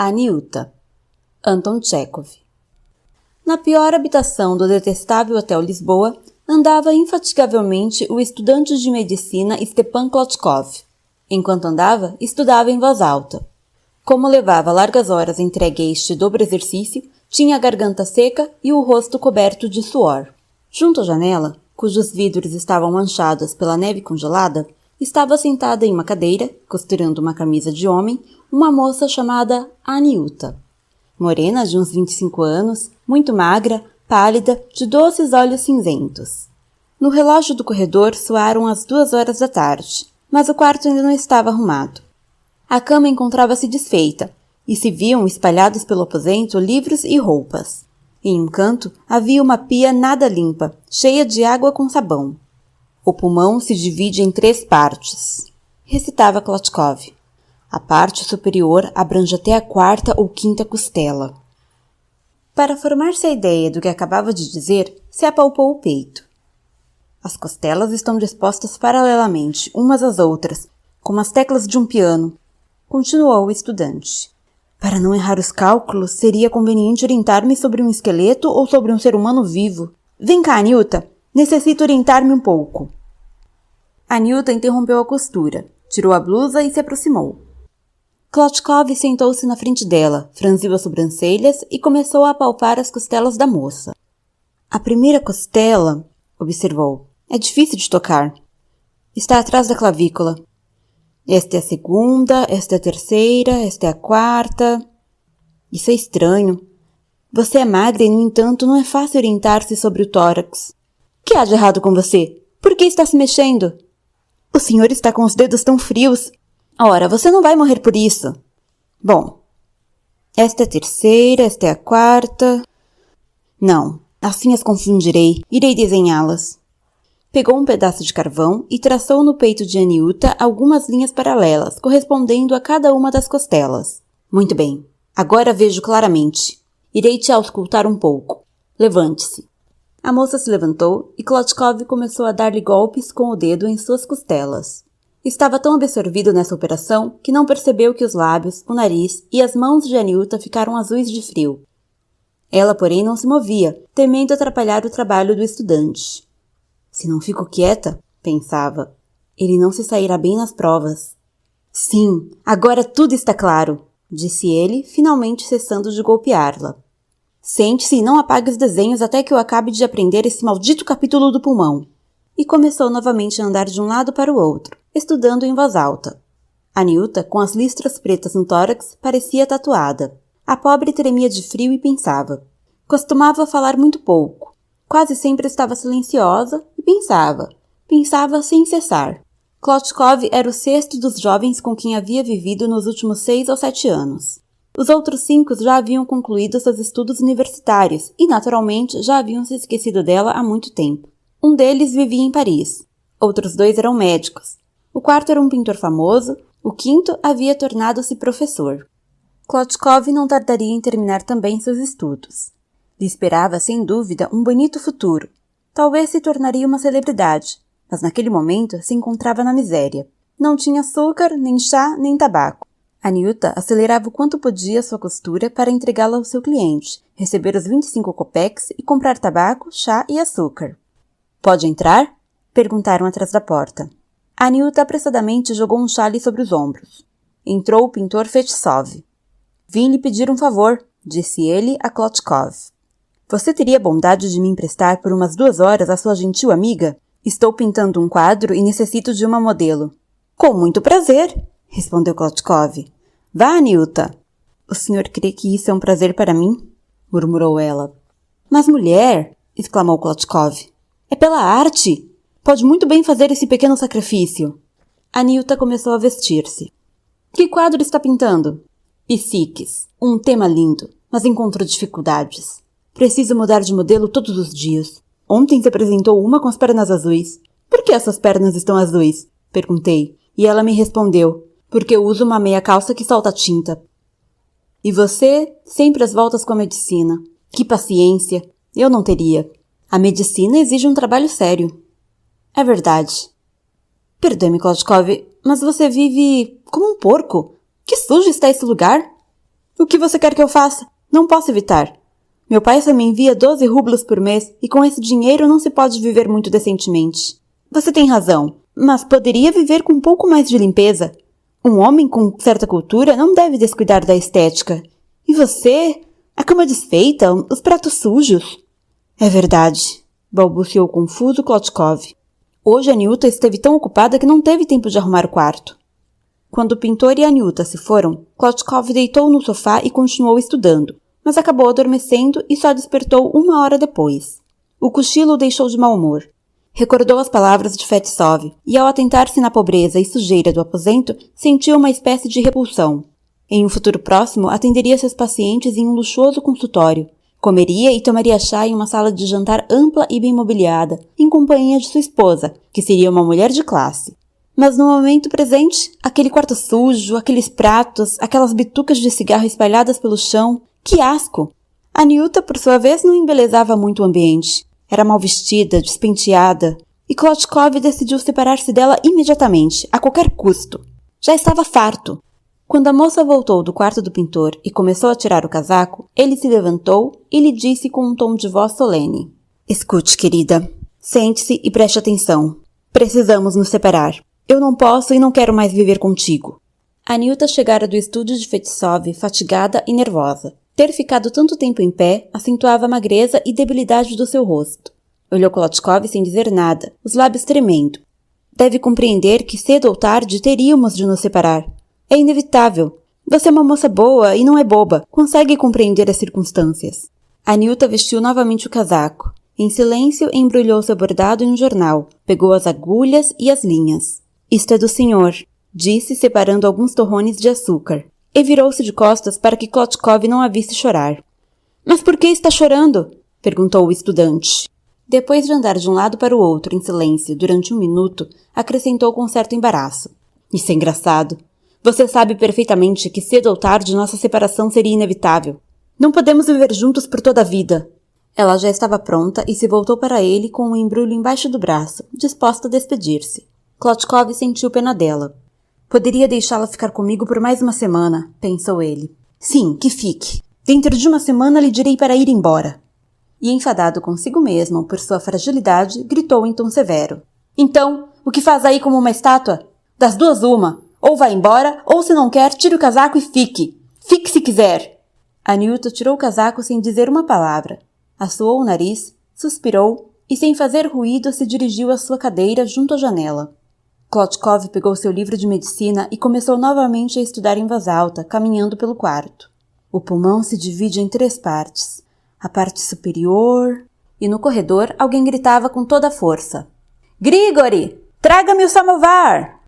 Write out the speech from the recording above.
Aniuta, Anton Tchekov. Na pior habitação do detestável Hotel Lisboa, andava infatigavelmente o estudante de medicina Stepan Klotkov. Enquanto andava, estudava em voz alta. Como levava largas horas entregue a este dobro exercício, tinha a garganta seca e o rosto coberto de suor. Junto à janela, cujos vidros estavam manchados pela neve congelada, estava sentada em uma cadeira, costurando uma camisa de homem, uma moça chamada Aniuta. Morena de uns 25 anos, muito magra, pálida, de doces olhos cinzentos. No relógio do corredor soaram as 2 da tarde, mas o quarto ainda não estava arrumado. A cama encontrava-se desfeita, e se viam espalhados pelo aposento livros e roupas. Em um canto havia uma pia nada limpa, cheia de água com sabão. O pulmão se divide em 3 partes, recitava Klotkov. A parte superior abrange até a 4ª ou 5ª costela. Para formar-se a ideia do que acabava de dizer, se apalpou o peito. As costelas estão dispostas paralelamente, umas às outras, como as teclas de um piano, continuou o estudante. Para não errar os cálculos, seria conveniente orientar-me sobre um esqueleto ou sobre um ser humano vivo. Vem cá, Aniuta, necessito orientar-me um pouco. Aniuta interrompeu a costura, tirou a blusa e se aproximou. Klotkov sentou-se na frente dela, franziu as sobrancelhas e começou a apalpar as costelas da moça. A primeira costela, observou, é difícil de tocar. Está atrás da clavícula. Esta é a 2ª, esta é a 3ª, esta é a 4ª. Isso é estranho. Você é magra e, no entanto, não é fácil orientar-se sobre o tórax. O que há de errado com você? Por que está se mexendo? O senhor está com os dedos tão frios. Ora, você não vai morrer por isso. Bom, esta é a 3ª, esta é a 4ª. Não, assim as confundirei. Irei desenhá-las. Pegou um pedaço de carvão e traçou no peito de Aniuta algumas linhas paralelas, correspondendo a cada uma das costelas. Muito bem, agora vejo claramente. Irei te auscultar um pouco. Levante-se. A moça se levantou e Klotkov começou a dar-lhe golpes com o dedo em suas costelas. Estava tão absorvido nessa operação que não percebeu que os lábios, o nariz e as mãos de Aniuta ficaram azuis de frio. Ela, porém, não se movia, temendo atrapalhar o trabalho do estudante. Se não fico quieta, pensava, ele não se sairá bem nas provas. Sim, agora tudo está claro, disse ele, finalmente cessando de golpeá-la. Sente-se e não apague os desenhos até que eu acabe de aprender esse maldito capítulo do pulmão. E começou novamente a andar de um lado para o outro, estudando em voz alta. Aniuta, com as listras pretas no tórax, parecia tatuada. A pobre tremia de frio e pensava. Costumava falar muito pouco. Quase sempre estava silenciosa e pensava. Pensava sem cessar. Klotkov era o 6º dos jovens com quem havia vivido nos últimos 6 ou 7 anos. Os outros 5 já haviam concluído seus estudos universitários e, naturalmente, já haviam se esquecido dela há muito tempo. Um deles vivia em Paris. Outros 2 eram médicos. O 4º era um pintor famoso. O 5º havia tornado-se professor. Klotkov não tardaria em terminar também seus estudos. Lhe esperava, sem dúvida, um bonito futuro. Talvez se tornaria uma celebridade, mas naquele momento se encontrava na miséria. Não tinha açúcar, nem chá, nem tabaco. Aniuta acelerava o quanto podia sua costura para entregá-la ao seu cliente, receber os 25 kopecks e comprar tabaco, chá e açúcar. Pode entrar? Perguntaram atrás da porta. Aniuta apressadamente jogou um xale sobre os ombros. Entrou o pintor Fetsov. Vim lhe pedir um favor, disse ele a Klotkov. Você teria bondade de me emprestar por umas 2 horas a sua gentil amiga? Estou pintando um quadro e necessito de uma modelo. Com muito prazer, respondeu Klotkov. Vá, Aniuta. O senhor crê que isso é um prazer para mim? Murmurou ela. Mas mulher, exclamou Klotkov. É pela arte. Pode muito bem fazer esse pequeno sacrifício. Aniuta começou a vestir-se. Que quadro está pintando? Psiques. Um tema lindo, mas encontro dificuldades. Preciso mudar de modelo todos os dias. Ontem se apresentou uma com as pernas azuis. Por que essas pernas estão azuis? Perguntei. E ela me respondeu. Porque eu uso uma meia calça que solta tinta. E você, sempre às voltas com a medicina. Que paciência. Eu não teria. A medicina exige um trabalho sério. É verdade. Perdoe-me, Klotkov, mas você vive como um porco. Que sujo está esse lugar. O que você quer que eu faça? Não posso evitar. Meu pai só me envia 12 rublos por mês e com esse dinheiro não se pode viver muito decentemente. Você tem razão, mas poderia viver com um pouco mais de limpeza. Um homem com certa cultura não deve descuidar da estética. E você? A cama desfeita, os pratos sujos. É verdade, balbuciou confuso Klotkov. Hoje a Aniuta esteve tão ocupada que não teve tempo de arrumar o quarto. Quando o pintor e a Aniuta se foram, Klotkov deitou no sofá e continuou estudando, mas acabou adormecendo e só despertou 1 hora depois. O cochilo o deixou de mau humor. Recordou as palavras de Fetsov e, ao atentar-se na pobreza e sujeira do aposento, sentiu uma espécie de repulsão. Em um futuro próximo, atenderia seus pacientes em um luxuoso consultório. Comeria e tomaria chá em uma sala de jantar ampla e bem mobiliada, em companhia de sua esposa, que seria uma mulher de classe. Mas no momento presente, aquele quarto sujo, aqueles pratos, aquelas bitucas de cigarro espalhadas pelo chão, que asco! A Aniuta, por sua vez, não embelezava muito o ambiente. Era mal vestida, despenteada, e Klotkov decidiu separar-se dela imediatamente, a qualquer custo. Já estava farto. Quando a moça voltou do quarto do pintor e começou a tirar o casaco, ele se levantou e lhe disse com um tom de voz solene: Escute, querida. Sente-se e preste atenção. Precisamos nos separar. Eu não posso e não quero mais viver contigo. A Aniuta chegara do estúdio de Fetsov fatigada e nervosa. Ter ficado tanto tempo em pé acentuava a magreza e debilidade do seu rosto. Olhou Klotkov sem dizer nada, os lábios tremendo. Deve compreender que cedo ou tarde teríamos de nos separar. É inevitável. Você é uma moça boa e não é boba. Consegue compreender as circunstâncias. A Aniuta vestiu novamente o casaco. Em silêncio, embrulhou seu bordado em um jornal. Pegou as agulhas e as linhas. Isto é do senhor, disse, separando alguns torrões de açúcar. E virou-se de costas para que Klotkov não a visse chorar. Mas por que está chorando? Perguntou o estudante. Depois de andar de um lado para o outro em silêncio durante 1 minuto, acrescentou com certo embaraço. Isso é engraçado. Você sabe perfeitamente que cedo ou tarde nossa separação seria inevitável. Não podemos viver juntos por toda a vida. Ela já estava pronta e se voltou para ele com um embrulho embaixo do braço, disposta a despedir-se. Klotkov sentiu pena dela. Poderia deixá-la ficar comigo por mais 1 semana, pensou ele. Sim, que fique. Dentro de 1 semana lhe direi para ir embora. E enfadado consigo mesmo por sua fragilidade, gritou em tom severo. Então, o que faz aí como uma estátua? Das duas uma. Ou vai embora, ou se não quer, tire o casaco e fique. Fique se quiser. A Aniuta tirou o casaco sem dizer uma palavra. Assoou o nariz, suspirou e, sem fazer ruído, se dirigiu à sua cadeira junto à janela. Klotkov pegou seu livro de medicina e começou novamente a estudar em voz alta, caminhando pelo quarto. O pulmão se divide em 3 partes. A parte superior... E no corredor alguém gritava com toda a força. Grigori! Traga-me o samovar!